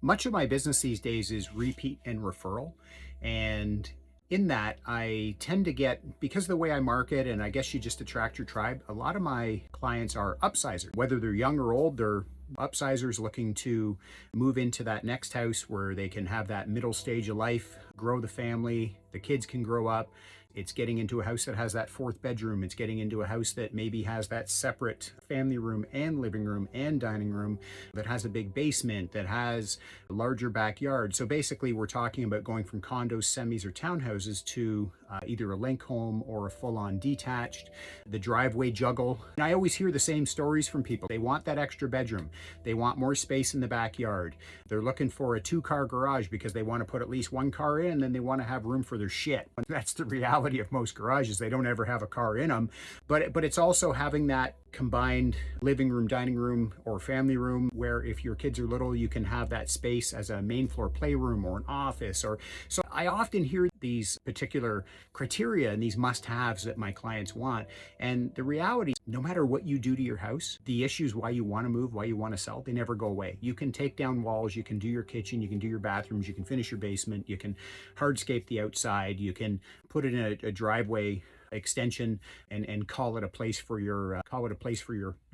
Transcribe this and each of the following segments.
Much of my business these days is repeat and referral. And in that, I tend to get, because of the way I market, and I guess you just attract your tribe, a lot of my clients are upsizers. Whether they're young or old, they're upsizers looking to move into that next house where they can have that middle stage of life, grow the family, the kids can grow up. It's getting into a house that has that fourth bedroom. It's getting into a house that maybe has that separate family room and living room and dining room, that has a big basement, that has a larger backyard. So basically we're talking about going from condos, semis, or townhouses to either a link home or a full-on detached, the driveway juggle. And I always hear the same stories from people. They want that extra bedroom. They want more space in the backyard. They're looking for a 2-car garage because they want to put at least 1 car in, and then they want to have room for their shit. That's the reality of most garages. They don't ever have a car in them. But it's also having that combined living room, dining room, or family room where if your kids are little, you can have that space as a main floor playroom or an office. Or so I often hear these particular criteria and these must-haves that my clients want. And the reality is, no matter what you do to your house, the issues why you want to move, why you want to sell, they never go away. You can take down walls, you can do your kitchen, you can do your bathrooms, you can finish your basement, you can hardscape the outside, you can put in a driveway extension and call it a place for your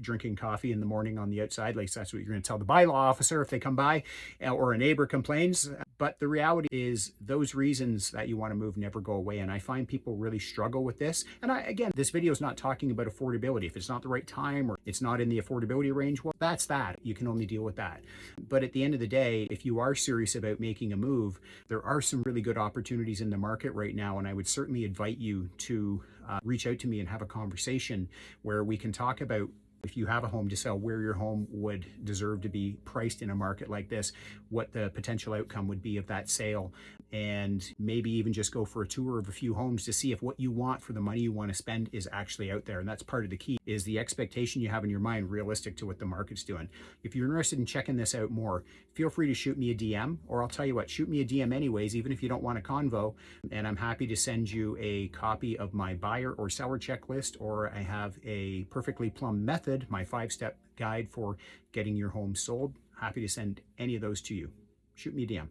drinking coffee in the morning on the outside. Like that's what you're going to tell the bylaw officer if they come by, or a neighbor complains. But the reality is those reasons that you want to move never go away. And I find people really struggle with this. And again, this video is not talking about affordability. If it's not the right time or it's not in the affordability range, well, that's that. You can only deal with that. But at the end of the day, if you are serious about making a move, there are some really good opportunities in the market right now. And I would certainly invite you to reach out to me and have a conversation where we can talk about, if you have a home to sell, where your home would deserve to be priced in a market like this, what the potential outcome would be of that sale, and maybe even just go for a tour of a few homes to see if what you want for the money you want to spend is actually out there. And that's part of the key, is the expectation you have in your mind realistic to what the market's doing. If you're interested in checking this out more, feel free to shoot me a DM, or I'll tell you what, shoot me a DM anyways, even if you don't want a convo, and I'm happy to send you a copy of my buyer or seller checklist, or I have a perfectly Plumb method, my 5-step guide for getting your home sold. Happy to send any of those to you. Shoot me a DM.